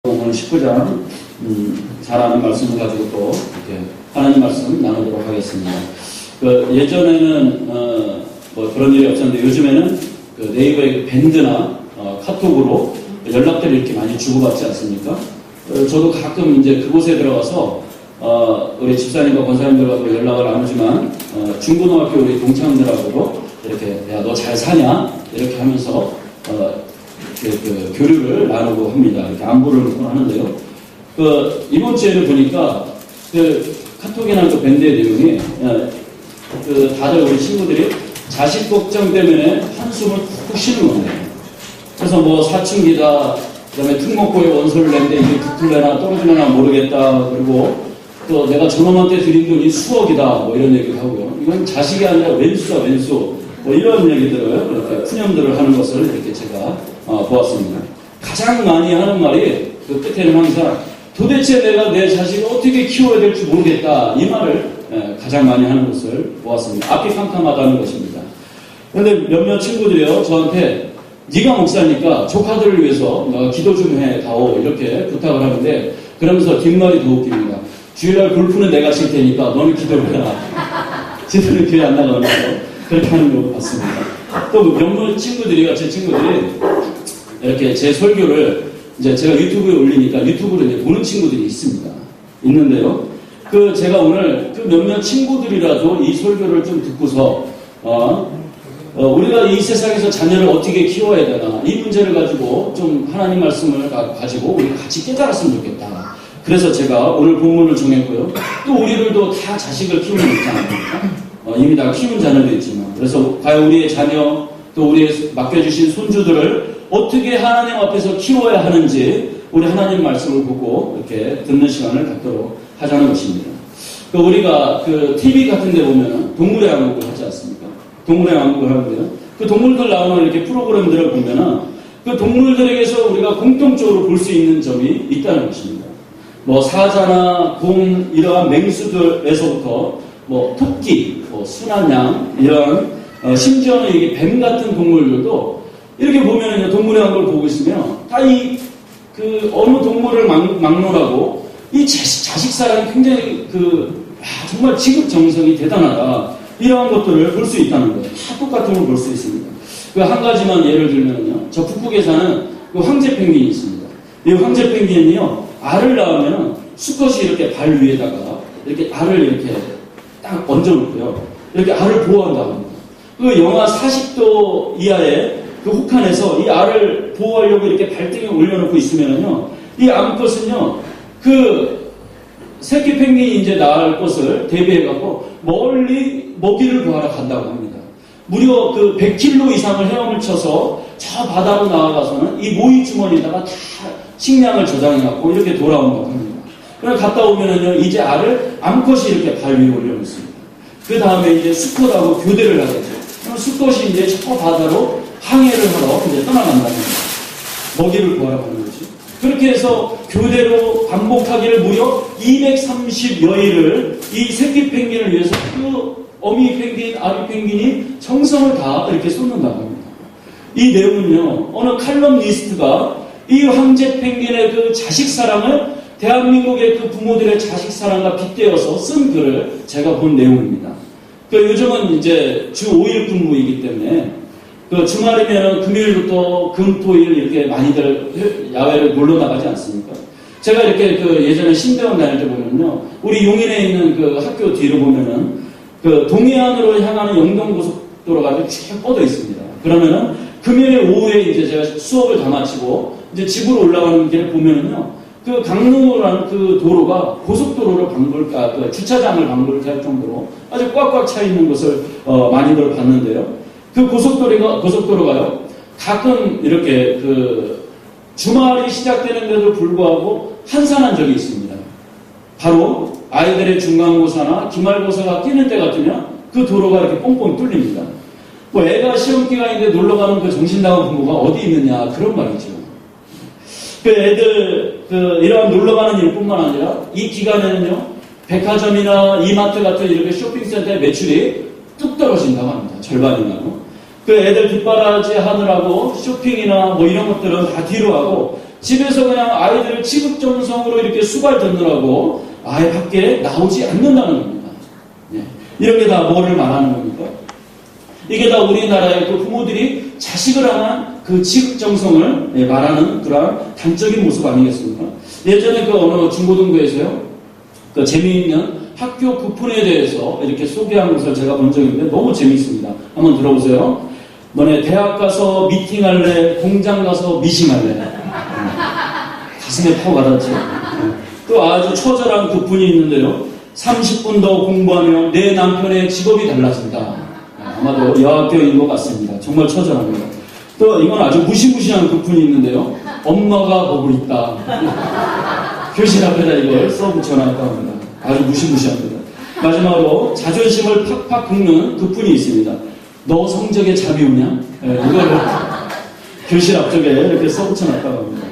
오늘 19장 잘 아는 말씀을 가지고 또 이렇게 하나님 말씀 나누도록 하겠습니다. 예전에는 뭐 그런 일이 없었는데 요즘에는 네이버의 밴드나 카톡으로 연락들을 이렇게 많이 주고받지 않습니까? 저도 가끔 이제 그곳에 들어가서 우리 집사님과 권사님들과도 연락을 나누지만 중고등학교 우리 동창들하고도 이렇게 야, 너 잘 사냐? 이렇게 하면서 교류를 나누고 합니다. 이렇게 안부를 하는데요. 이번 주에는 보니까 카톡이나 밴드의 내용이 다들 우리 친구들이 자식 걱정 때문에 한숨을 푹 쉬는 건데요. 그래서 뭐 사춘기다, 그 다음에 특목고에 원서를 냈는데 이게 붙을래나 떨어지려나 모르겠다. 그리고 또 내가 저놈한테 드린 돈이 수억이다. 뭐 이런 얘기를 하고요. 이건 자식이 아니라 왼수다, 왼수. 뭐 이런 얘기들을 이렇게 푸념들을 하는 것을 이렇게 제가 보았습니다. 가장 많이 하는 말이 그 끝에는 항상 도대체 내가 내 자식을 어떻게 키워야 될지 모르겠다. 이 말을 가장 많이 하는 것을 보았습니다. 앞이 캄캄하다는 것입니다. 그런데 몇몇 친구들이요 저한테 네가 목사니까 조카들을 위해서 기도 좀 해다오 이렇게 부탁을 하는데 그러면서 뒷말이 더 웃깁니다. 주일날 골프는 내가 칠 테니까 너는 기도를 해라. 지들은 교회 안 나가면서 그렇게 하는 걸 봤습니다. 또 몇몇 친구들이요 제 친구들이 이렇게 제 설교를 이제 제가 유튜브에 올리니까 유튜브로 이제 보는 친구들이 있는데요. 제가 오늘 몇몇 친구들이라도 이 설교를 좀 듣고서 우리가 이 세상에서 자녀를 어떻게 키워야 되나 이 문제를 가지고 좀 하나님 말씀을 가지고 우리 같이 깨달았으면 좋겠다. 그래서 제가 오늘 본문을 정했고요. 또 우리들도 다 자식을 키우는 있잖아요. 이미 다 키운 자녀도 있지만 그래서 과연 우리의 자녀 또 우리의 맡겨주신 손주들을 어떻게 하나님 앞에서 키워야 하는지 우리 하나님 말씀을 보고 이렇게 듣는 시간을 갖도록 하자는 것입니다. 우리가 TV 같은 데 보면 동물의 왕국을 하지 않습니까? 동물의 왕국을 하는데요. 동물들 나오는 이렇게 프로그램들을 보면은 동물들에게서 우리가 공통적으로 볼 수 있는 점이 있다는 것입니다. 뭐 사자나 곰 이러한 맹수들에서부터 뭐 토끼, 뭐 순한 이런 심지어는 이게 뱀 같은 동물들도 이렇게 보면은 동물의 왕국을 보고 있으면 다 어느 동물을 막론하고 이 자식 사랑이 굉장히 정말 지극정성이 대단하다. 이러한 것들을 볼 수 있다는 거예요. 다 똑같은 걸 볼 수 있습니다. 한 가지만 예를 들면요. 저 북극에 사는 황제 펭귄이 있습니다. 이 황제 펭귄이요. 알을 낳으면 수컷이 이렇게 발 위에다가 이렇게 알을 이렇게 딱 얹어놓고요. 이렇게 알을 보호한다고 합니다. 영하 40도 이하의 혹한에서 이 알을 보호하려고 이렇게 발등에 올려놓고 있으면요. 이 암컷은요. 새끼 펭귄이 이제 낳을 것을 대비해갖고 멀리 먹이를 구하러 간다고 합니다. 무려 100km 이상을 헤엄을 쳐서 저 바다로 나아가서는 이 모이 주머니에다가 다 식량을 저장해갖고 이렇게 돌아온다고 합니다. 그럼 갔다 오면은요, 이제 알을 암컷이 이렇게 발 위에 올려놓습니다. 그 다음에 이제 수컷하고 교대를 하겠죠. 그럼 수컷이 이제 저 바다로 항해를 하러 이제 떠나간다는 겁니다. 먹이를 구하러 가는 거지. 그렇게 해서 교대로 반복하기를 무려 230여일을 이 새끼 펭귄을 위해서 어미 펭귄, 아기 펭귄이 정성을 다 이렇게 쏟는다고 합니다. 이 내용은요, 어느 칼럼니스트가 이 황제 펭귄의 자식 사랑을 대한민국의 부모들의 자식 사랑과 빗대어서 쓴 글을 제가 본 내용입니다. 요즘은 이제 주 5일 근무이기 때문에 주말이면 금요일부터 금, 토, 일 이렇게 많이들 야외를 놀러 나가지 않습니까? 제가 이렇게 예전에 신대원 다닐 때 보면요. 우리 용인에 있는 학교 뒤로 보면은 동해안으로 향하는 영동고속도로가 쭉 뻗어 있습니다. 그러면은 금요일 오후에 이제 제가 수업을 다 마치고 이제 집으로 올라가는 길을 보면은요. 강릉이라는 도로가 고속도로를 주차장을 방불케 할 정도로 아주 꽉꽉 차 있는 것을 많이들 봤는데요. 고속도로가요, 가끔 이렇게 주말이 시작되는데도 불구하고 한산한 적이 있습니다. 바로 아이들의 중간고사나 기말고사가 끼는 때 같으면 도로가 이렇게 뽕뽕 뚫립니다. 애가 시험 기간인데 놀러 가는 정신나간 부모가 어디 있느냐, 그런 말이죠. 애들, 이러한 놀러 가는 일뿐만 아니라 이 기간에는요, 백화점이나 이마트 같은 이렇게 쇼핑센터의 매출이 뚝 떨어진다고 합니다. 절반이나요. 애들 뒷바라지 하느라고 쇼핑이나 뭐 이런 것들은 다 뒤로 하고 집에서 그냥 아이들을 지극정성으로 이렇게 수발 듣느라고 아예 밖에 나오지 않는다는 겁니다. 예. 이런 게 다 뭐를 말하는 겁니까? 이게 다 우리나라의 그 부모들이 자식을 향한 그 지극정성을 말하는 그러한 단적인 모습 아니겠습니까? 예전에 그 어느 중고등부에서요, 그 재미있는 학교 부푼에 대해서 이렇게 소개한 것을 제가 본 적이 있는데 너무 재미있습니다. 한번 들어보세요. 너네 대학 가서 미팅할래? 공장 가서 미싱할래? 가슴에 파고 가닿죠. 또 아주 처절한 부푼이 있는데요. 30분 더 공부하면 내 남편의 직업이 달라진다. 아마도 여학교인 것 같습니다. 정말 처절합니다. 또 이건 아주 무시무시한 부푼이 있는데요. 엄마가 보고 있다. 교실 앞에다 이걸 써붙여놨다고 합니다. 아주 무시무시합니다. 마지막으로 자존심을 팍팍 긁는 부푼이 있습니다. 너 성적에 잠이 오냐? 이거를 교실 앞쪽에 이렇게 써붙여놨다고 합니다.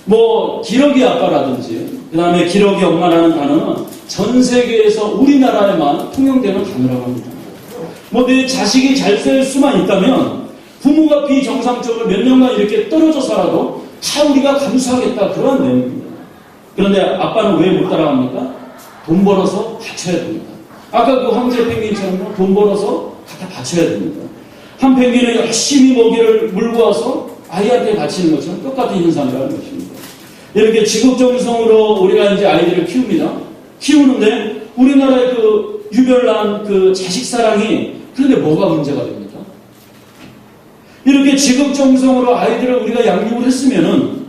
뭐 기러기 아빠라든지 그 다음에 기러기 엄마라는 단어는 전 세계에서 우리나라에만 통용되는 단어라고 합니다. 뭐 내 자식이 잘 살 수만 있다면 부모가 비정상적으로 몇 년간 이렇게 떨어져 살아도 다 우리가 감수하겠다 그런 내용입니다. 그런데 아빠는 왜 못 따라갑니까? 돈 벌어서 바쳐야 됩니다. 아까 그 황제 펭귄처럼 돈 벌어서 갖다 바쳐야 됩니다. 한 펭귄은 열심히 먹이를 물고 와서 아이한테 바치는 것처럼 똑같은 현상이라는 것입니다. 이렇게 지극정성으로 우리가 이제 아이들을 키웁니다. 키우는데 우리나라의 그 유별난 그 자식 사랑이 그런데 뭐가 문제가 됩니까? 이렇게 지극정성으로 아이들을 우리가 양육을 했으면은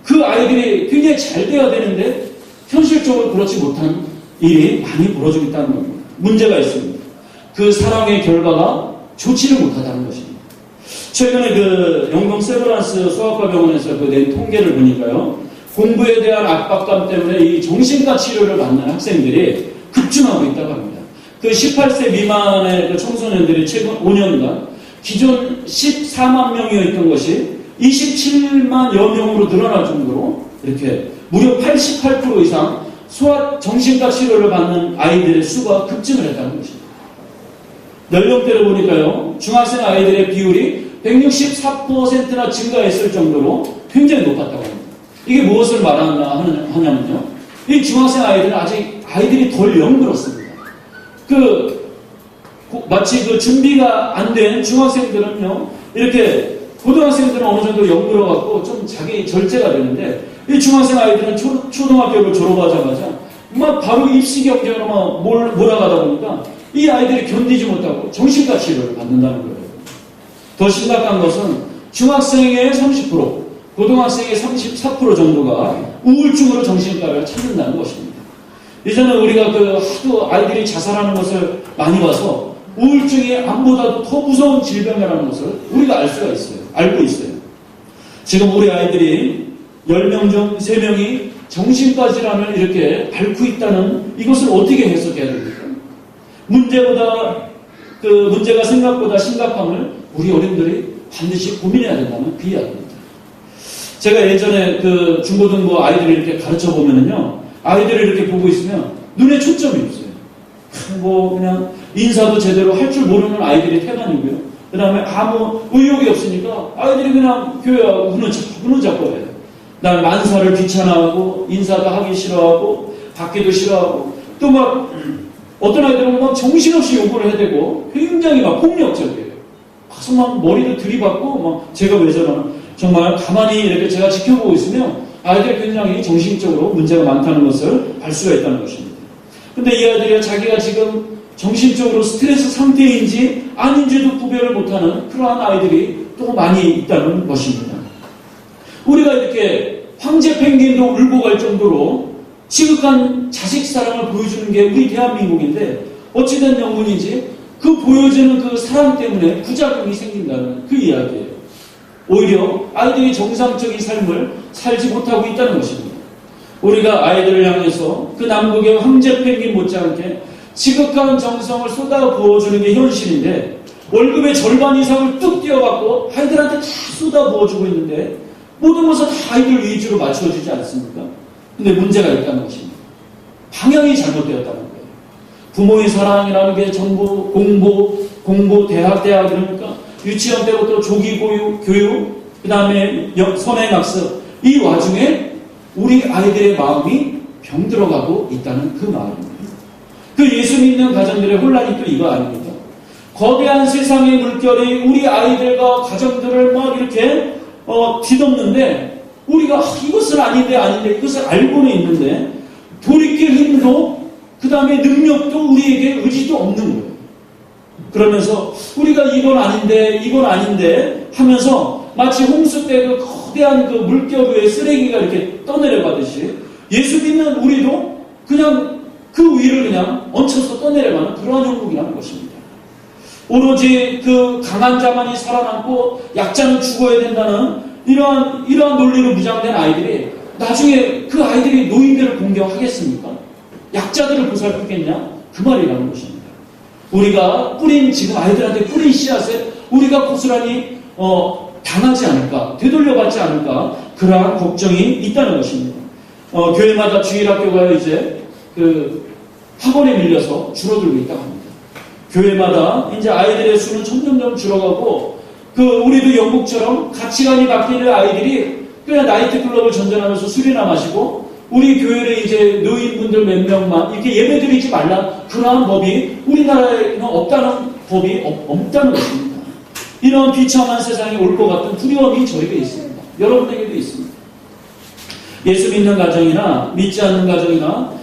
그 아이들이 굉장히 잘 돼야 되는데 현실적으로 그렇지 못한 일이 많이 벌어지고 있다는 겁니다. 문제가 있습니다. 그 사랑의 결과가 좋지를 못하다는 것입니다. 최근에 그 영동 세브란스 소아과 병원에서 그 낸 통계를 보니까요. 공부에 대한 압박감 때문에 이 정신과 치료를 받는 학생들이 급증하고 있다고 합니다. 그 18세 미만의 그 청소년들이 최근 5년간 기존 14만 명이었던 것이 27만여 명으로 늘어날 정도로 이렇게 무려 88% 이상 정신과 치료를 받는 아이들의 수가 급증을 했다는 것입니다. 연령대를 보니까요, 중학생 아이들의 비율이 164%나 증가했을 정도로 굉장히 높았다고 합니다. 이게 무엇을 말하냐면요, 이 중학생 아이들은 아직 아이들이 덜 영그럽습니다. 마치 그 준비가 안 된 중학생들은요, 이렇게 고등학생들은 어느 정도 영그러갖고 좀 자기 절제가 되는데, 이 중학생 아이들은 초등학교를 졸업하자마자 막 바로 입시 경쟁으로 막 몰아가다 보니까 이 아이들이 견디지 못하고 정신과 치료를 받는다는 거예요. 더 심각한 것은 중학생의 30%, 고등학생의 34% 정도가 우울증으로 정신과를 찾는다는 것입니다. 이제는 우리가 하도 아이들이 자살하는 것을 많이 봐서 우울증이 암보다도 더 무서운 질병이라는 것을 우리가 알고 있어요. 지금 우리 아이들이 10명 중 3명이 정신과 질환을 이렇게 앓고 있다는 이것을 어떻게 해석해야 됩니까? 문제가 생각보다 심각함을 우리 어른들이 반드시 고민해야 된다는 그 이야기입니다. 제가 예전에 그 중고등부 아이들을 이렇게 가르쳐 보면은요, 아이들을 이렇게 보고 있으면 눈에 초점이 없어요. 그냥 인사도 제대로 할 줄 모르는 아이들이 태반이고요. 그 다음에 아무 의욕이 없으니까 아이들이 그냥 교회하고 흐느적거려요. 난 만사를 귀찮아하고 인사도 하기 싫어하고 받기도 싫어하고 또 막 어떤 아이들은 막 정신없이 요구를 해대고 굉장히 막 폭력적이에요. 가서 막 머리도 들이받고 막 제가 왜 저러나 정말 가만히 이렇게 제가 지켜보고 있으면 아이들이 굉장히 정신적으로 문제가 많다는 것을 알 수가 있다는 것입니다. 근데 이 아이들이 자기가 지금 정신적으로 스트레스 상태인지 아닌지도 구별을 못하는 그러한 아이들이 또 많이 있다는 것입니다. 우리가 이렇게 황제 펭귄도 울고 갈 정도로 지극한 자식 사랑을 보여주는 게 우리 대한민국인데 어찌된 영문인지 그 보여주는 그 사랑 때문에 부작용이 생긴다는 그 이야기예요. 오히려 아이들이 정상적인 삶을 살지 못하고 있다는 것입니다. 우리가 아이들을 향해서 그 남극의 황제 펭귄 못지않게 지극한 정성을 쏟아 부어주는 게 현실인데 월급의 절반 이상을 뚝 띄어갖고 아이들한테 다 쏟아 부어주고 있는데 모든 것을 다 아이들 위주로 맞춰주지 않습니까? 근데 문제가 있다는 것입니다. 방향이 잘못되었다는 거예요. 부모의 사랑이라는 게 전부 공부, 대학 그러니까 유치원 때부터 조기 교육, 그 다음에 선행 학습, 이 와중에 우리 아이들의 마음이 병들어가고 있다는 그 말입니다. 그 예수 믿는 가정들의 혼란이 또 이거 아닙니까? 거대한 세상의 물결이 우리 아이들과 가정들을 막 이렇게 뒤덮는데 우리가 이것은 아닌데 이것을 알고는 있는데 돌이킬 힘도 그 다음에 능력도 우리에게 의지도 없는 거예요. 그러면서 우리가 이건 아닌데 하면서 마치 홍수 때 그 거대한 그 물결 위에 쓰레기가 이렇게 떠내려가듯이 예수 믿는 우리도 그냥 그 위를 그냥 얹혀서 떠내려가는 그러한 형국이라는 것입니다. 오로지 그 강한 자만이 살아남고 약자는 죽어야 된다는 이러한 논리로 무장된 아이들이 나중에 그 아이들이 노인들을 공경하겠습니까? 약자들을 보살피겠냐? 그 말이라는 것입니다. 우리가 지금 아이들한테 뿌린 씨앗에 우리가 고스란히 당하지 않을까, 되돌려받지 않을까, 그러한 걱정이 있다는 것입니다. 교회마다 주일학교가 이제 그 학원에 밀려서 줄어들고 있다고 합니다. 교회마다 이제 아이들의 수는 점점점 줄어가고, 우리도 영국처럼 가치관이 바뀌는 아이들이 그냥 나이트클럽을 전전하면서 술이나 마시고, 우리 교회에 이제 노인분들 몇 명만 이렇게 예배드리지 말라, 그러한 법이 우리나라에는 없다는 법이 없다는 것입니다. 이런 비참한 세상이 올 것 같은 두려움이 저에게 있습니다. 여러분에게도 있습니다. 예수 믿는 가정이나 믿지 않는 가정이나 다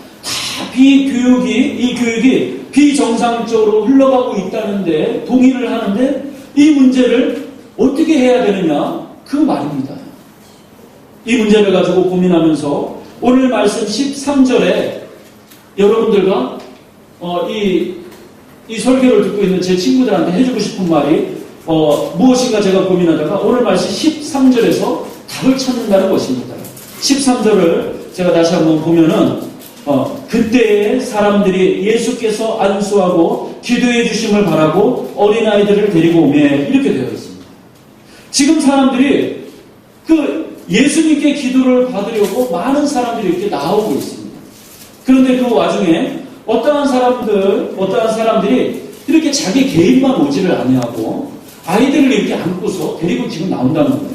이 교육이 비정상적으로 흘러가고 있다는데 동의를 하는데 이 문제를 어떻게 해야 되느냐 그 말입니다. 이 문제를 가지고 고민하면서 오늘 말씀 13절에 여러분들과 이 설교를 듣고 있는 제 친구들한테 해주고 싶은 말이 무엇인가 제가 고민하다가 오늘 말씀 13절에서 답을 찾는다는 것입니다. 13절을 제가 다시 한번 보면은 그때의 사람들이 예수께서 안수하고 기도해 주심을 바라고 어린아이들을 데리고 오매 이렇게 되어 있습니다. 지금 사람들이 예수님께 기도를 받으려고 많은 사람들이 이렇게 나오고 있습니다. 그런데 그 와중에 어떠한 사람들이 이렇게 자기 개인만 오지를 아니하고 아이들을 이렇게 안고서 데리고 지금 나온다는 거예요.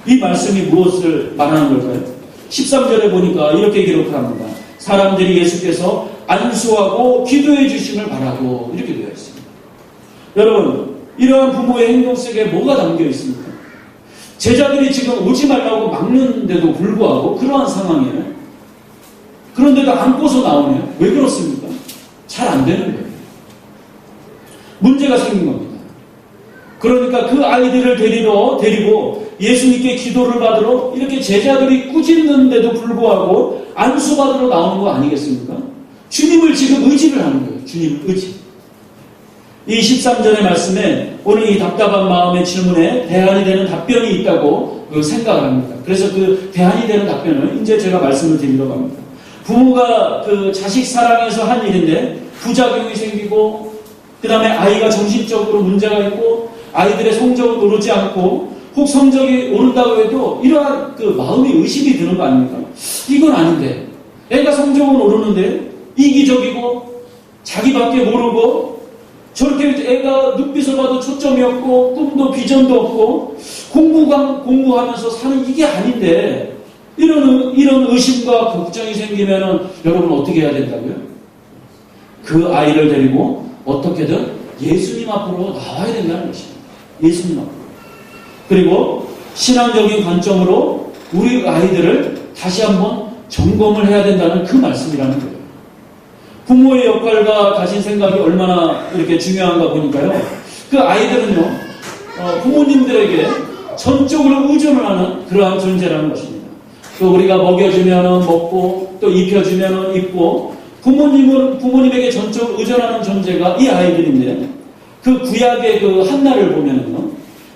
이 말씀이 무엇을 말하는 걸까요? 13절에 보니까 이렇게 기록을 합니다. 사람들이 예수께서 안수하고 기도해 주심을 바라고 이렇게 되어 있습니다. 여러분, 이러한 부모의 행동 속에 뭐가 담겨 있습니까? 제자들이 지금 오지 말라고 막는데도 불구하고 그러한 상황이에요. 그런데도 안고서 나오네요. 왜 그렇습니까? 잘 안 되는 거예요. 문제가 생긴 겁니다. 그러니까 그 아이들을 데리고 예수님께 기도를 받으러 이렇게 제자들이 꾸짖는데도 불구하고 안수받으러 나오는 거 아니겠습니까? 주님을 지금 의지를 하는 거예요. 주님을 의지. 이 13절의 말씀에 오늘 이 답답한 마음의 질문에 대안이 되는 답변이 있다고 생각을 합니다. 그래서 그 대안이 되는 답변을 이제 제가 말씀을 드리려고 합니다. 부모가 자식 사랑해서 한 일인데 부작용이 생기고 그 다음에 아이가 정신적으로 문제가 있고 아이들의 성적은 오르지 않고 혹 성적이 오른다고 해도 이러한 마음이 의심이 드는 거 아닙니까? 이건 아닌데 애가 성적은 오르는데 이기적이고 자기밖에 모르고 저렇게 애가 눈빛을 봐도 초점이 없고 꿈도 비전도 없고 공부하면서 사는 이게 아닌데 이런 의심과 걱정이 생기면은 여러분 어떻게 해야 된다고요? 그 아이를 데리고 어떻게든 예수님 앞으로 나와야 된다는 것입니다. 예수님 앞으로. 그리고 신앙적인 관점으로 우리 아이들을 다시 한번 점검을 해야 된다는 그 말씀이라는 거예요. 부모의 역할과 가진 생각이 얼마나 이렇게 중요한가 보니까요. 그 아이들은요, 부모님들에게 전적으로 의존을 하는 그러한 존재라는 것입니다. 또 우리가 먹여주면은 먹고, 또 입혀주면은 입고, 부모님에게 전적으로 의존하는 존재가 이 아이들인데, 그 구약의 한나를 보면은요,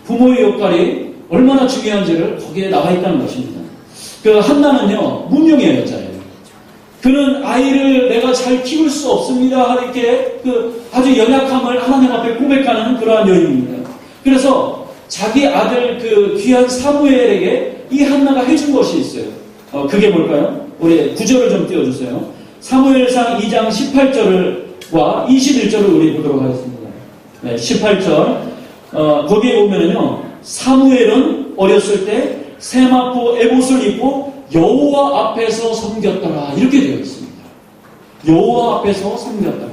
부모의 역할이 얼마나 중요한지를 거기에 나와 있다는 것입니다. 한나는요, 무명의 여자예요. 그는 아이를 내가 잘 키울 수 없습니다. 이렇게 아주 연약함을 하나님 앞에 고백하는 그러한 여인입니다. 그래서 자기 아들 귀한 사무엘에게 이 한나가 해준 것이 있어요. 그게 뭘까요? 우리 구절을 좀 띄워주세요. 사무엘상 2장 18절과 21절을 우리 보도록 하겠습니다. 네, 18절. 거기에 보면은요, 사무엘은 어렸을 때 세마포 에봇을 입고 여호와 앞에서 섬겼더라. 이렇게 되어 있습니다. 여호와 앞에서 섬겼더라.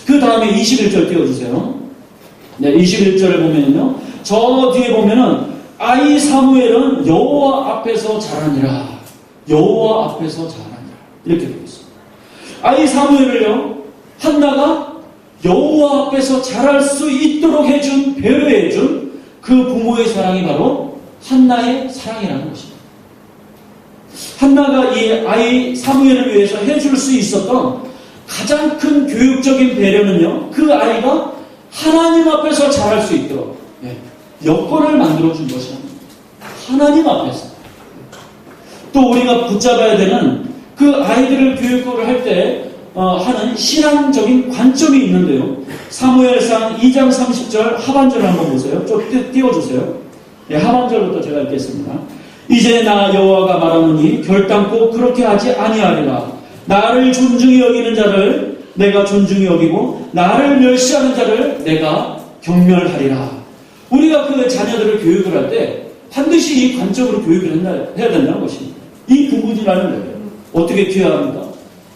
그 다음에 21절 띄워주세요. 네, 21절에 보면요. 저 뒤에 보면은 아이 사무엘은 여호와 앞에서 자라니라. 여호와 앞에서 자라니라. 이렇게 되어 있습니다. 아이 사무엘을요, 한나가 여호와 앞에서 자랄 수 있도록 해준, 배려해준 그 부모의 사랑이 바로 한나의 사랑이라는 것입니다. 한나가 이 아이 사무엘을 위해서 해줄 수 있었던 가장 큰 교육적인 배려는요, 그 아이가 하나님 앞에서 자랄 수 있도록 여건을 만들어준 것이랍니다. 하나님 앞에서. 또 우리가 붙잡아야 되는 그 아이들을 교육을 할 때 하는 신앙적인 관점이 있는데요. 사무엘상 2장 30절 하반절을 한번 보세요. 좀 띄워주세요. 네, 하반절부터 제가 읽겠습니다. 이제 나 여호와가 말하노니 결단코 그렇게 하지 아니하리라. 나를 존중히 여기는 자를 내가 존중히 여기고 나를 멸시하는 자를 내가 경멸하리라. 우리가 그 자녀들을 교육을 할 때 반드시 이 관점으로 교육을 해야 된다는 것입니다. 이 부분이라는 거예요. 어떻게 키워야 합니까?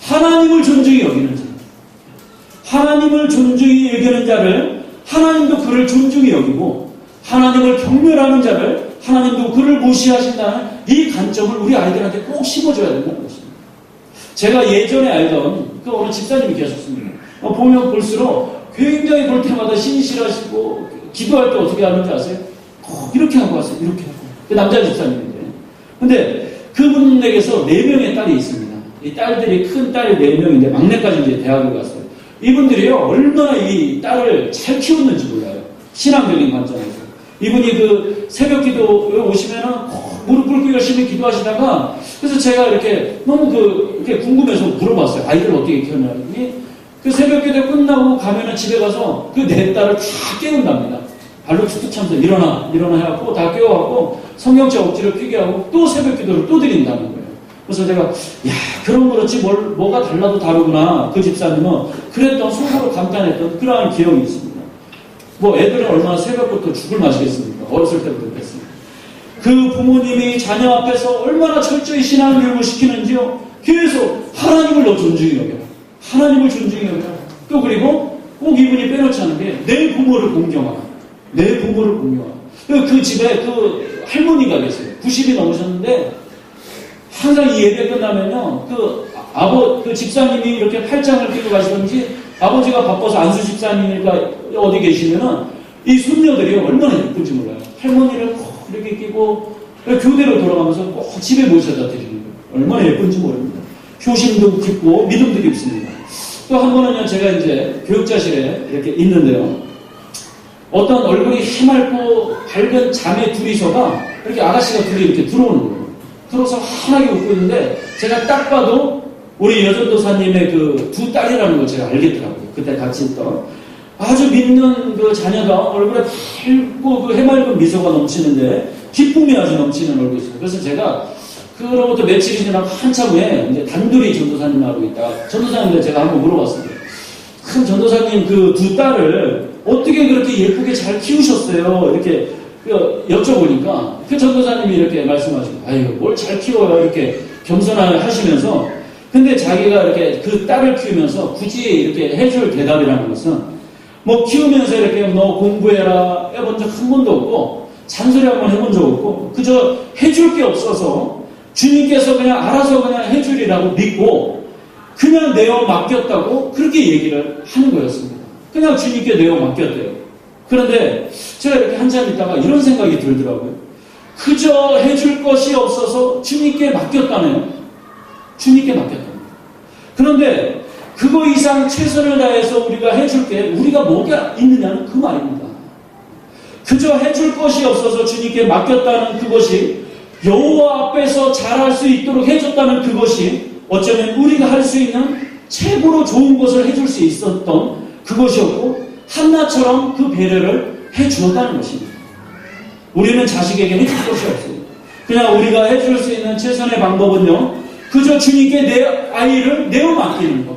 하나님을 존중히 여기는 자. 하나님을 존중히 여기는 자를 하나님도 그를 존중히 여기고 하나님을 경멸하는 자를 하나님도 그를 무시하신다는 이 관점을 우리 아이들한테 꼭 심어줘야 된다는 것입니다. 제가 예전에 알던 그 어느 집사님이 계셨습니다. 보면 볼수록 굉장히 볼 때마다 신실하시고 기도할 때 어떻게 하는지 아세요? 이렇게 하고 왔어요. 이렇게 하고. 그 남자 집사님인데. 근데 그분에게서 4명의 딸이 있습니다. 이 딸들이 큰 딸이 4명인데 막내까지 이제 대학을 갔어요. 이분들이요, 얼마나 이 딸을 잘 키웠는지 몰라요. 신앙적인 관점에서. 이분이 그 새벽 기도에 오시면은 무릎 꿇고 열심히 기도하시다가 그래서 제가 이렇게 너무 이렇게 궁금해서 물어봤어요. 아이들 어떻게 키웠냐니 그 새벽 기도 끝나고 가면은 집에 가서 그 4딸을 다 깨운답니다. 발로 툭툭 차면서 일어나 해갖고 다 깨워갖고 성경책 억지로 펴게 하고 또 새벽 기도를 또 드린다는 거예요. 그래서 제가 그런 그렇지 뭐가 달라도 다르구나. 그 집사님은 그랬던 속으로 감탄했던 그러한 기억이 있습니다. 뭐 애들은 얼마나 새벽부터 죽을 마시겠습니까? 어렸을 때부터 그랬습니다. 그 부모님이 자녀 앞에서 얼마나 철저히 신앙 교육을 시키는지요. 계속 하나님을 너 존중히 여겨라. 하나님을 존중히 여겨라. 또 그리고 꼭 이분이 빼놓지 않은 게 내 부모를 공경하라. 내 부모를 공경하라. 그 집에 그 할머니가 계세요. 90이 넘으셨는데 항상 이 예배 끝나면요. 그 집사님이 이렇게 팔짱을 끼고 가시던지 아버지가 바빠서 안수 집사님이가 어디 계시면은 이 손녀들이 얼마나 예쁜지 몰라요. 할머니를 꼭 이렇게 끼고 교대로 돌아가면서 꼭 집에 모셔다 드리는 거예요. 얼마나 예쁜지 모릅니다. 효심도 깊고 믿음도 깊습니다. 또 한 번은요, 제가 이제 교육자실에 이렇게 있는데요. 어떤 얼굴이 해맑고 밝은 자매 둘이서가 이렇게 아가씨가 둘이 이렇게 들어오는 거예요. 들어서 환하게 웃고 있는데 제가 딱 봐도 우리 여전도사님의 그 2 딸이라는 걸 제가 알겠더라고요. 그때 같이 있던 아주 믿는 그 자녀가 얼굴에 밝고 그 해맑은 미소가 넘치는데 기쁨이 아주 넘치는 얼굴이었어요. 그래서 제가 그로부터 며칠이 지나고 한참 후에 이제 단둘이 전도사님하고 있다가 전도사님한테 제가 한번 물어봤습니다. 큰 전도사님 그 2 딸을 어떻게 그렇게 예쁘게 잘 키우셨어요? 이렇게 여쭤보니까 그 전도사님이 이렇게 말씀하시고 아유 뭘 잘 키워요 이렇게 겸손하시면서 근데 자기가 이렇게 그 딸을 키우면서 굳이 이렇게 해줄 대답이라는 것은 뭐 키우면서 이렇게 너 공부해라 해본 적 한 번도 없고 잔소리 한번 해본 적 없고 그저 해줄 게 없어서 주님께서 그냥 알아서 그냥 해주리라고 믿고 그냥 내어 맡겼다고 그렇게 얘기를 하는 거였습니다. 그냥 주님께 내어 맡겼대요. 그런데 제가 이렇게 한참 있다가 이런 생각이 들더라고요. 그저 해줄 것이 없어서 주님께 맡겼다네요. 주님께 맡겼답니다. 그런데 그거 이상 최선을 다해서 우리가 해줄 게 우리가 뭐가 있느냐는 그 말입니다. 그저 해줄 것이 없어서 주님께 맡겼다는 그것이 여호와 앞에서 잘할 수 있도록 해줬다는 그것이 어쩌면 우리가 할 수 있는 최고로 좋은 것을 해줄 수 있었던 그것이었고 한나처럼 그 배려를 해주었다는 것입니다. 우리는 자식에게 해줄 것이 없어요. 그냥 우리가 해줄 수 있는 최선의 방법은요. 그저 주님께 내 아이를 내어 맡기는 것.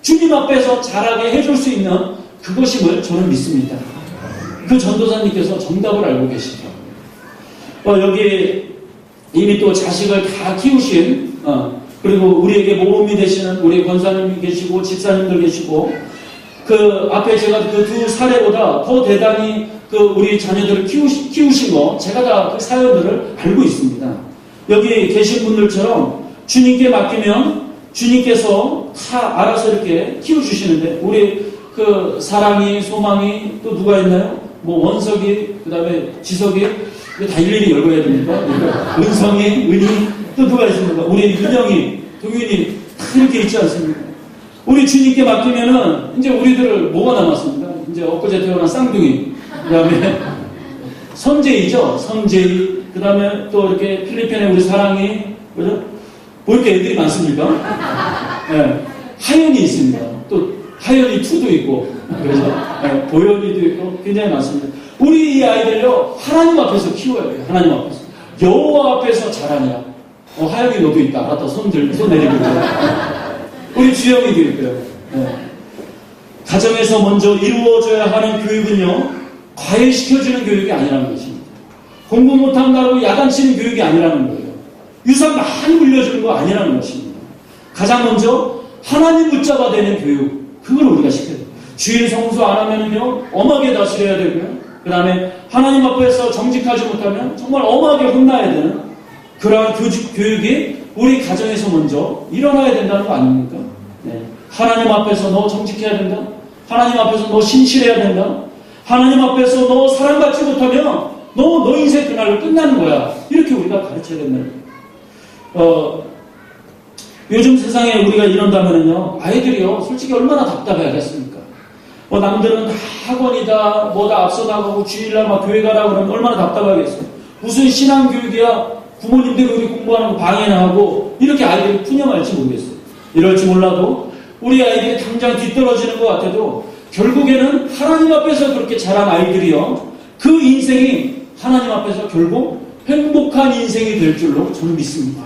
주님 앞에서 잘하게 해줄 수 있는 그것임을 저는 믿습니다. 그 전도사님께서 정답을 알고 계시더라고요. 여기 이미 또 자식을 다 키우신, 그리고 우리에게 모범이 되시는 우리 권사님이 계시고, 집사님들 계시고, 그 앞에 제가 그 두 사례보다 더 대단히 그 우리 자녀들을 키우신 거, 제가 다 그 사연들을 알고 있습니다. 여기 계신 분들처럼 주님께 맡기면 주님께서 다 알아서 이렇게 키워주시는데, 우리 그 사랑이, 소망이, 또 누가 있나요? 뭐 원석이, 그 다음에 지석이, 이거 다 일일이 열어야 됩니까? 은성이, 은희, 또 누가 있습니까? 우리 윤영이, 동윤이, 다 이렇게 있지 않습니까? 우리 주님께 맡기면은, 이제 우리들 뭐가 남았습니까? 이제 엊그제 태어난 쌍둥이, 그 다음에 선재이죠? 선재이, 그 다음에 또 이렇게 필리핀에 우리 사랑이, 그죠? 뭐 이렇게 애들이 많습니까? 네. 하연이 있습니다. 또 하연이 2도 있고, 그래서 네. 보현이도 있고, 굉장히 많습니다. 우리 이 아이들요, 하나님 앞에서 키워야 돼요. 하나님 앞에서. 여호와 앞에서 자라냐. 하영이 너도 있다. 알았다. 손 내리고 있다. 우리 주영이도 있고요. 네. 가정에서 먼저 이루어져야 하는 교육은요, 과외시켜주는 교육이 아니라는 것입니다. 공부 못한다고 야단치는 교육이 아니라는 거예요. 유산 많이 물려주는 거 아니라는 것입니다. 가장 먼저 하나님 붙잡아 되는 교육, 그걸 우리가 시켜야 돼요. 주일 성수 안 하면요, 엄하게 다스려야 되고요. 그 다음에 하나님 앞에서 정직하지 못하면 정말 엄하게 혼나야 되는 그러한 교육이 우리 가정에서 먼저 일어나야 된다는 거 아닙니까? 네. 하나님 앞에서 너 정직해야 된다. 하나님 앞에서 너 신실해야 된다. 하나님 앞에서 너 사랑받지 못하면 너 인생 그날로 끝나는 거야. 이렇게 우리가 가르쳐야 된다는 거예요. 요즘 세상에 우리가 이런다면요, 아이들이요, 솔직히 얼마나 답답해하겠습니까? 남들은 다 학원이다, 뭐다 앞서 나가고 주일날 막 교회 가라 그러면 얼마나 답답하겠어요. 무슨 신앙교육이야, 부모님들이 우리 공부하는 거 방해나 하고, 이렇게 아이들이 푸념할지 모르겠어요. 이럴지 몰라도, 우리 아이들이 당장 뒤떨어지는 것 같아도, 결국에는 하나님 앞에서 그렇게 자란 아이들이요, 그 인생이 하나님 앞에서 결국 행복한 인생이 될 줄로 저는 믿습니다.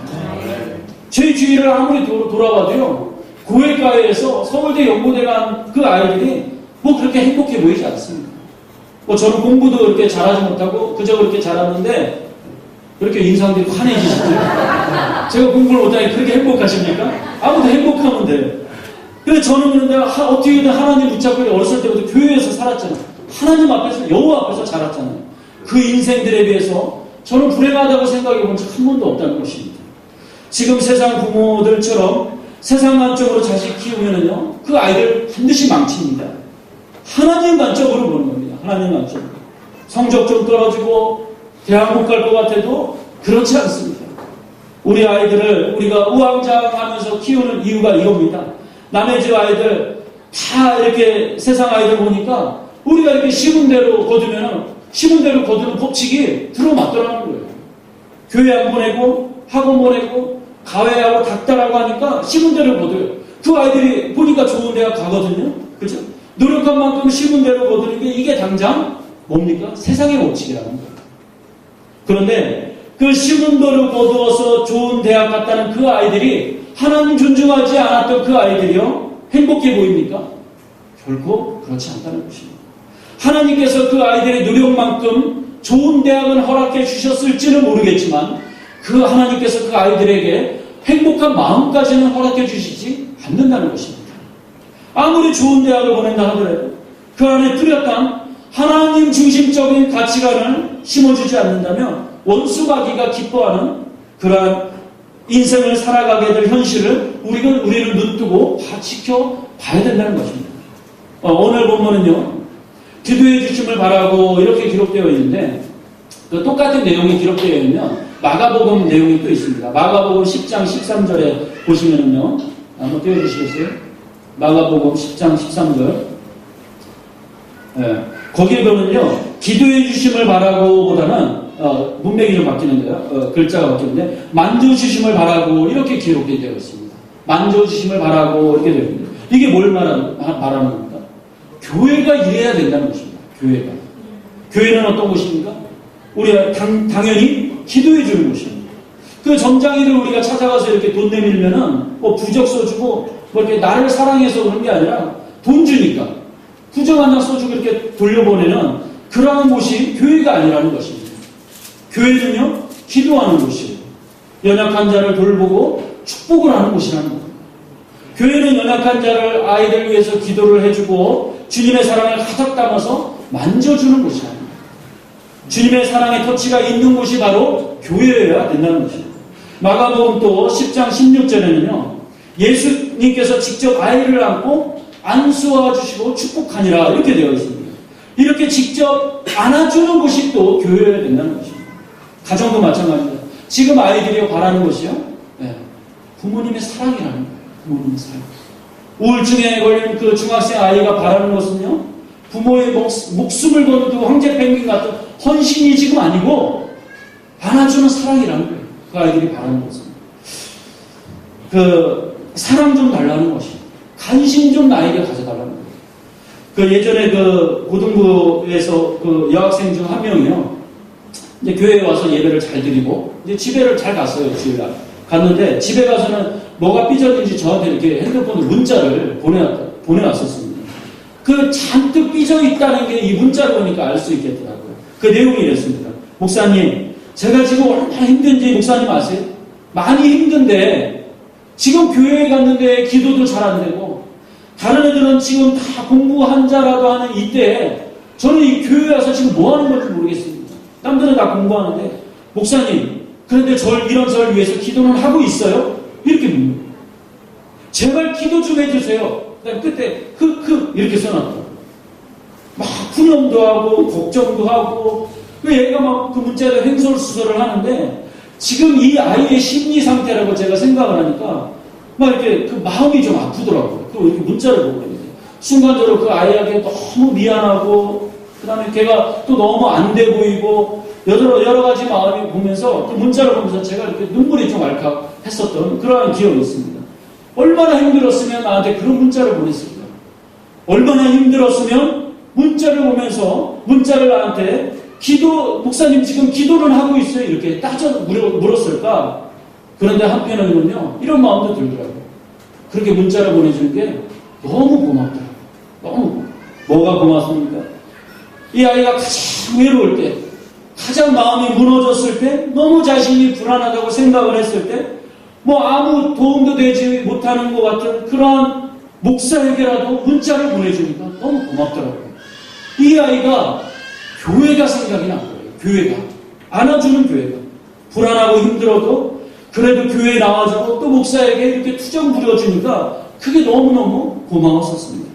제 주위를 아무리 돌아봐도요, 고액과외에서 서울대 연고대 간 그 아이들이 뭐 그렇게 행복해 보이지 않습니다. 저는 공부도 그렇게 잘하지 못하고 그저 그렇게 잘하는데 그렇게 인상들이 환해지시죠? 제가 공부를 못하니 그렇게 행복하십니까? 아무도 행복하면 돼요. 근데 저는 그런데 어떻게든 하나님 붙잡고 어렸을 때부터 교회에서 살았잖아요. 하나님 앞에서, 여호와 앞에서 자랐잖아요. 그 인생들에 비해서 저는 불행하다고 생각해 본 적 한 번도 없다는 것입니다. 지금 세상 부모들처럼 세상 관점으로 자식 키우면은요, 그 아이들 반드시 망칩니다. 하나님 관점으로 보는 겁니다. 하나님 관점으로. 성적 좀 떨어지고 대학 못 갈 것 같아도 그렇지 않습니다. 우리 아이들을 우리가 우왕좌왕하면서 키우는 이유가 이겁니다. 남의 집 아이들 다 이렇게 세상 아이들 보니까 우리가 이렇게 심은 대로 거두면은 심은 대로 거두는 법칙이 들어맞더라는 거예요. 교회 안 보내고 학원 보내고 가외하고 닥달하고 하니까 심은 대로 거둬요. 그 아이들이 보니까 좋은 대학 가거든요. 그렇죠? 노력한 만큼 심은 대로 거두는 게 이게 당장 뭡니까? 세상의 법칙이라는 거예요. 그런데 그 심은 대로 거두어서 좋은 대학 갔다는 그 아이들이 하나님 존중하지 않았던 그 아이들이요, 행복해 보입니까? 결코 그렇지 않다는 것입니다. 하나님께서 그 아이들의 노력만큼 좋은 대학은 허락해 주셨을지는 모르겠지만 그 하나님께서 그 아이들에게 행복한 마음까지는 허락해 주시지 않는다는 것입니다. 아무리 좋은 대학을 보낸다 하더라도 그 안에 뚜렷한 하나님 중심적인 가치관을 심어주지 않는다면 원수마귀가 기뻐하는 그러한 인생을 살아가게 될 현실을 우리는 눈뜨고 다 지켜봐야 된다는 것입니다. 오늘 본문은요, 기도해 주심을 바라고 이렇게 기록되어 있는데, 그 똑같은 내용이 기록되어 있는 마가복음 내용이 또 있습니다. 마가복음 10장 13절에 보시면은요, 한번 띄워주시겠어요? 마가복음 10장 13절. 네. 거기에 보면요, 기도해 주심을 바라고 보다는 문맥이 좀 바뀌는데요. 글자가 바뀌는데 만져주심을 바라고 이렇게 기록되어 있습니다. 만져주심을 바라고 이렇게 되어 있습니다. 이게 뭘 말하는 겁니까? 교회가 이래야 된다는 것입니다. 교회는 어떤 곳입니까? 우리가 당연히 기도해 주는 곳입니다. 그 점장이를 우리가 찾아가서 이렇게 돈 내밀면은 뭐 부적 써주고 뭐 이렇게 나를 사랑해서 그런 게 아니라 돈 주니까 부적 한 장 써주고 이렇게 돌려보내는 그러한 곳이 교회가 아니라는 것입니다. 교회는요, 기도하는 곳이에요. 연약한 자를 돌보고 축복을 하는 곳이라는 겁니다. 교회는 연약한 자를 아이들 위해서 기도를 해주고 주님의 사랑을 가득 담아서 만져주는 곳이라는 겁니다. 주님의 사랑의 터치가 있는 곳이 바로 교회여야 된다는 것입니다. 마가복음 또 10장 16절에는요. 예수님께서 직접 아이를 안고 안수와 주시고 축복하니라 이렇게 되어 있습니다. 이렇게 직접 안아주는 곳이 또 교회여야 된다는 것입니다. 가정도 마찬가지입니다. 지금 아이들이 바라는 것이요. 네. 부모님의 사랑이라는 거예요. 부모님의 사랑. 우울증에 걸린 그 중학생 아이가 바라는 것은요. 부모의 목숨을 거는 그 황제 펭귄 같은 헌신이 지금 아니고 안아주는 사랑이라는 거예요. 그 아이들이 바라는 것은. 그 사랑 좀 달라는 것이. 관심 좀 나에게 가져달라는 거예요. 그 예전에 그 고등부에서 그 여학생 중 한 명이요. 이제 교회에 와서 예배를 잘 드리고 이제 집에를 잘 갔어요. 주일날 갔는데 집에 가서는 뭐가 삐졌는지 저한테 이렇게 핸드폰으로 문자를 보내왔었습니다. 그 잔뜩 삐져 있다는 게 이 문자를 보니까 알 수 있겠더라고요. 그 내용이 이랬습니다. 목사님, 제가 지금 얼마나 힘든지 목사님 아세요? 많이 힘든데 지금 교회에 갔는데 기도도 잘 안 되고 다른 애들은 지금 다 공부 한자라도 하는 이때에 저는 이 교회에 와서 지금 뭐 하는 건지 모르겠습니다. 남들은 다 공부하는데 목사님, 그런데 이런 저를 위해서 기도는 하고 있어요? 이렇게 묻는 거예요. 제발 기도 좀 해주세요. 그다음 끝에 이렇게 써놨고 막 푸념도 하고 걱정도 하고 그 얘가 막 그 문자에다 횡설수설을 하는데 지금 이 아이의 심리 상태라고 제가 생각을 하니까 막 이렇게 그 마음이 좀 아프더라고요. 그 이렇게 문자를 보고 있는데 순간적으로 그 아이에게 너무 미안하고 그 다음에 걔가 또 너무 안 돼 보이고 여러 가지 마음이 보면서 그 문자를 보면서 제가 이렇게 눈물이 좀 왈칵했었던 그러한 기억이 있습니다. 얼마나 힘들었으면 나한테 그런 문자를 보냈을까? 얼마나 힘들었으면 문자를 보면서 문자를 나한테 목사님 지금 기도는 하고 있어요. 이렇게 물었을까? 그런데 한편으로는요, 이런 마음도 들더라고요. 그렇게 문자를 보내주는 게 너무 고맙더라고요. 너무. 뭐가 고맙습니까? 이 아이가 가장 외로울 때, 가장 마음이 무너졌을 때, 너무 자신이 불안하다고 생각을 했을 때, 뭐 아무 도움도 되지 못하는 것 같은 그러한 목사에게라도 문자를 보내주니까 너무 고맙더라고요. 이 아이가 교회가 생각이 난 거예요. 교회가. 안아주는 교회가. 불안하고 힘들어도 그래도 교회에 나와주고 또 목사에게 이렇게 투정 부려주니까 그게 너무너무 고마웠었습니다.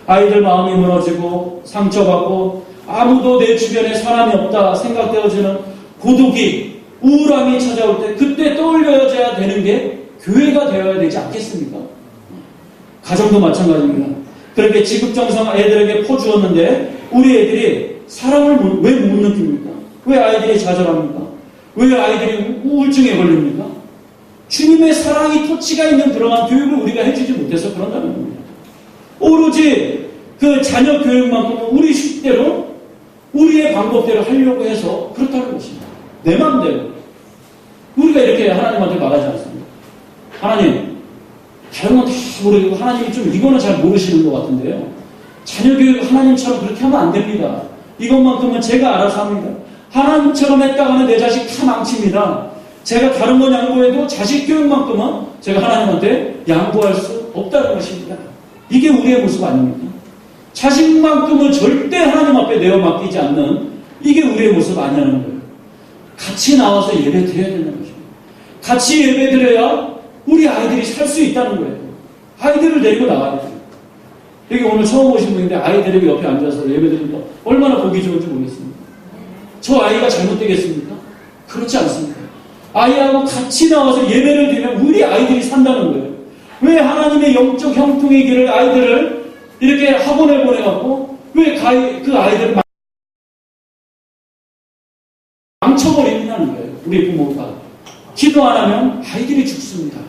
아이들 마음이 무너지고 상처받고 아무도 내 주변에 사람이 없다 생각되어지는 고독이 우울함이 찾아올 때 그때 떠올려야 되는 게 교회가 되어야 되지 않겠습니까? 가정도 마찬가지입니다. 그렇게 지극정성 애들에게 퍼주었는데 우리 애들이 사랑을 왜 못 느낍니까? 왜 아이들이 좌절합니까? 왜 아이들이 우울증에 걸립니까? 주님의 사랑이 터치가 있는 그러한 교육을 우리가 해주지 못해서 그런다는 겁니다. 오로지 그 자녀 교육만큼은 우리 식대로 우리의 방법대로 하려고 해서 그렇다는 것입니다. 내 마음대로. 우리가 이렇게 하나님한테 말하지 않습니다. 하나님, 다른 건 다 모르겠고 하나님이 좀 이거는 잘 모르시는 것 같은데요. 자녀 교육 하나님처럼 그렇게 하면 안 됩니다. 이것만큼은 제가 알아서 합니다. 하나님처럼 했다가는 내 자식 다 망칩니다. 제가 다른 건 양보해도 자식 교육만큼은 제가 하나님한테 양보할 수 없다는 것입니다. 이게 우리의 모습 아닙니까? 자식만큼은 절대 하나님 앞에 내어 맡기지 않는 이게 우리의 모습 아니라는 거예요. 같이 나와서 예배 드려야 된다는 것입니다. 같이 예배 드려야 우리 아이들이 살 수 있다는 거예요. 아이들을 데리고 나가야 돼요. 여기 오늘 처음 오신 분인데 아이들이 옆에 앉아서 예배 드리니까 얼마나 보기 좋은지 모르겠습니다. 저 아이가 잘못되겠습니까? 그렇지 않습니다. 아이하고 같이 나와서 예배를 드리면 우리 아이들이 산다는 거예요. 왜 하나님의 영적 형통의 길을 아이들을 이렇게 학원에 보내갖고 왜 그 아이들을 망쳐버리느냐는 거예요. 우리 부모가. 기도 안 하면 아이들이 죽습니다.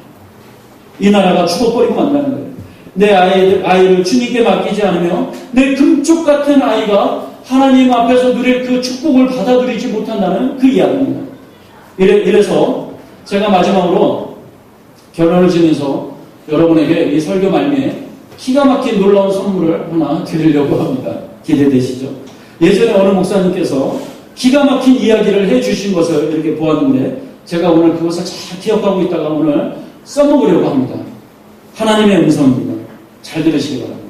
이 나라가 죽어버리고 만다는 거예요. 내 아이를 주님께 맡기지 않으며 내 금쪽 같은 아이가 하나님 앞에서 누릴 그 축복을 받아들이지 못한다는 그 이야기입니다. 이래서 제가 마지막으로 결론을 지면서 여러분에게 이 설교 말미에 기가 막힌 놀라운 선물을 하나 드리려고 합니다. 기대되시죠? 예전에 어느 목사님께서 기가 막힌 이야기를 해주신 것을 이렇게 보았는데 제가 오늘 그것을 잘 기억하고 있다가 오늘 써먹으려고 합니다. 하나님의 음성입니다. 잘 들으시기 바랍니다.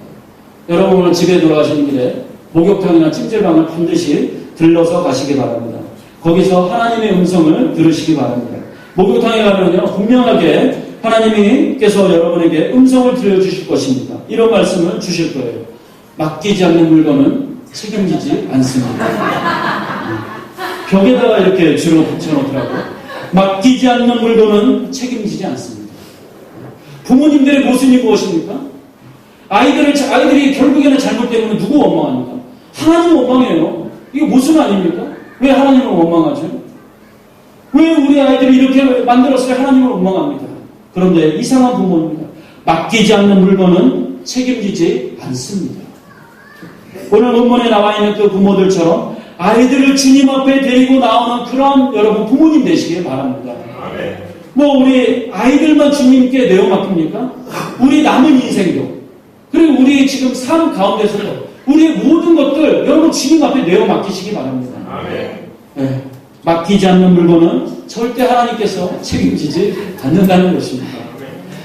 여러분 오늘 집에 돌아가시는 길에 목욕탕이나 찜질방을 반드시 들러서 가시기 바랍니다. 거기서 하나님의 음성을 들으시기 바랍니다. 목욕탕에 가면요 분명하게 하나님께서 여러분에게 음성을 들려주실 것입니다. 이런 말씀을 주실 거예요. 맡기지 않는 물건은 책임지지 않습니다. 벽에다가 이렇게 주로 붙여놓더라고요. 맡기지 않는 물건은 책임지지 않습니다. 부모님들의 모순이 무엇입니까? 아이들이 결국에는 잘못되면 누구 원망합니까? 하나님 원망해요. 이게 모순 아닙니까? 왜 하나님을 원망하죠? 왜 우리 아이들이 이렇게 만들었어요? 하나님을 원망합니다. 그런데 이상한 부모입니다. 맡기지 않는 물건은 책임지지 않습니다. 오늘 본문에 나와 있는 그 부모들처럼 아이들을 주님 앞에 데리고 나오는 그런 여러분 부모님 되시길 바랍니다. 뭐 우리 아이들만 주님께 내어 맡깁니까? 우리 남은 인생도 그리고 우리 지금 삶 가운데서도 우리의 모든 것들 여러분 주님 앞에 내어 맡기시기 바랍니다. 네. 맡기지 않는 물건은 절대 하나님께서 책임지지 않는다는 것입니다.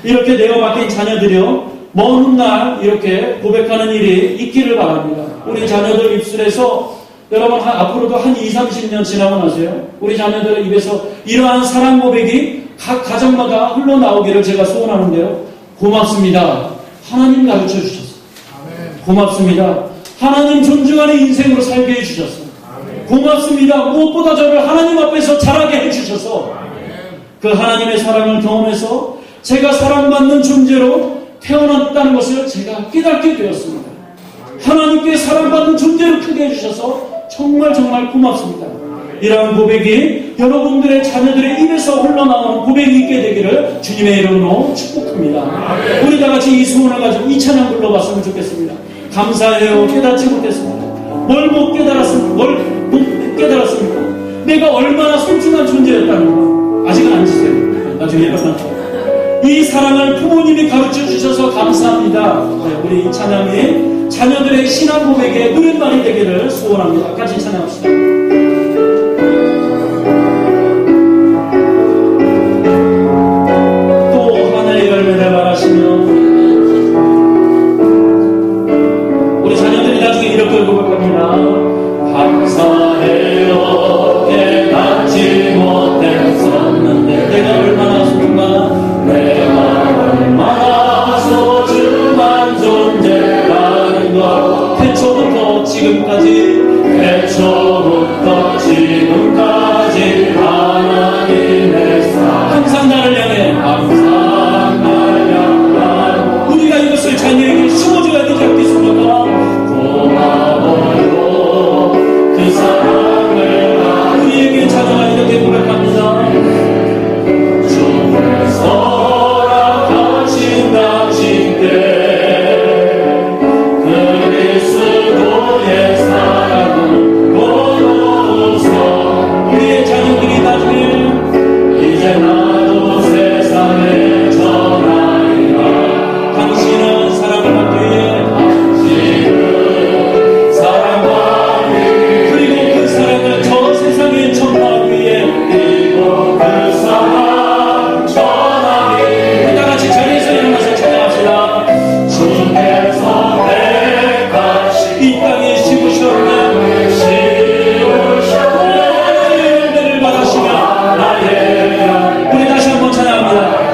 이렇게 내어 맡긴 자녀들이요 먼 훗날 이렇게 고백하는 일이 있기를 바랍니다. 우리 자녀들 입술에서 여러분 앞으로도 한 20, 30년 지나고 나서요 우리 자녀들의 입에서 이러한 사랑 고백이 각 가정마다 흘러나오기를 제가 소원하는데요. 고맙습니다. 하나님 가르쳐 주셨어요. 고맙습니다. 하나님 존중하는 인생으로 살게 해주셨어요. 고맙습니다. 무엇보다 저를 하나님 앞에서 자라게 해주셔서 그 하나님의 사랑을 경험해서 제가 사랑받는 존재로 태어났다는 것을 제가 깨닫게 되었습니다. 하나님께 사랑받는 존재로 크게 해주셔서 정말 고맙습니다. 이러한 고백이 여러분들의 자녀들의 입에서 흘러나오는 고백이 있게 되기를 주님의 이름으로 축복합니다. 우리 다 같이 이 소원을 가지고 이 찬양 불러봤으면 좋겠습니다. 감사해요. 깨닫지 못했습니다. 뭘 못 깨달았습니까? 내가 얼마나 소중한 존재였다는 거 아직은 안 지세요. 나중에 이 사랑을 부모님이 가르쳐 주셔서 감사합니다. 우리 이 찬양이 자녀들의 신앙 고백에 누린말이 되기를 소원합니다. 같이 찬양합시다. 또 하나의 열매를 바라시며 우리 자녀들이 나중에 이렇게 고백합니다. 감사해요. 깨닫지 못했었는데 내가 얼마나 소중한 내가 얼마나 소중한 존재라는 것 태초부터 지금까지 하나님의 사랑 항상 나를 향해 항상 나를 향해 우리가 이것을 자녀에게 심어줘야 되지 않겠습니까? 고마워요. 그 사랑을 우리에게 자녀가 이렇게 고백합니다. 주께서 허락하신 당신 때 그리스도의 사랑은 고로우서 우리의 자녀들이 나중에 이제 나도 세상에 전하리라. 당신은 사랑을 받기 위해 당신은 사랑받기 그리고 그 사랑을 저 세상에 전하기 위해 그리고 그 사랑 전하기 다 같이 자리에서 일어나서 찬양합시다. 주께서 택하신 이 땅에 심으셨네 나의 열매를 받으시며 우리 다시 한번 찬양합니다.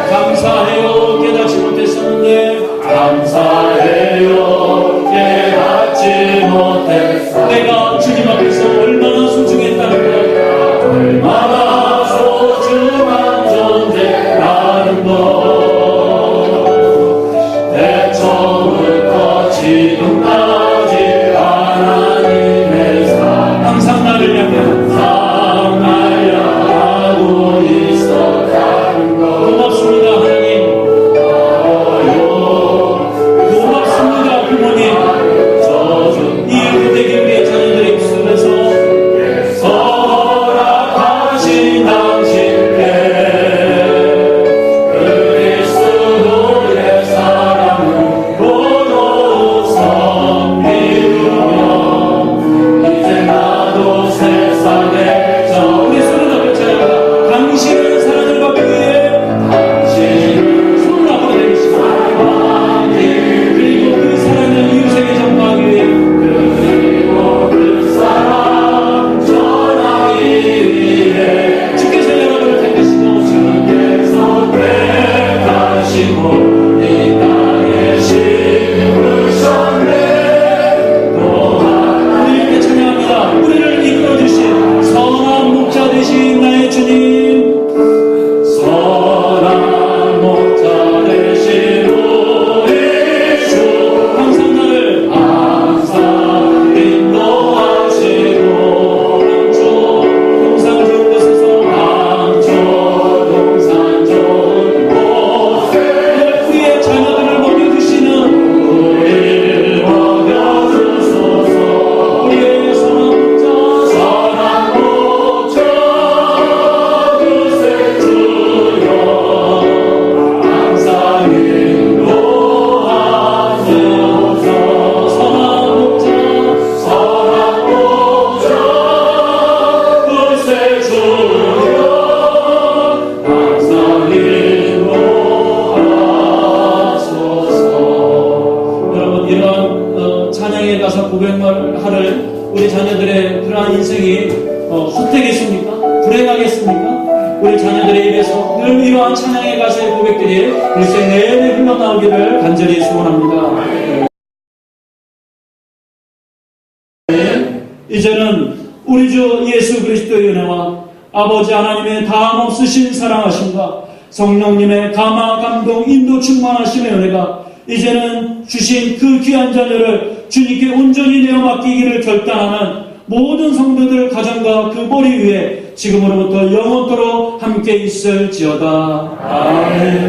인생이 헛되겠습니까? 불행하겠습니까? 우리 자녀들의 입에서 늘 이러한 찬양의 가사의 고백들이 일생 내내 흘러나오기를 간절히 소원합니다. 이제는 우리 주 예수 그리스도의 은혜와 아버지 하나님의 다함없으신 사랑하심과 성령님의 감화, 감동, 인도 충만하심의 은혜가 이제는 주신 그 귀한 자녀를 주님께 온전히 내어 맡기기를 결단하는 모든 성도들 가정과 그 머리 위에 지금으로부터 영원토록 함께 있을지어다. 아멘.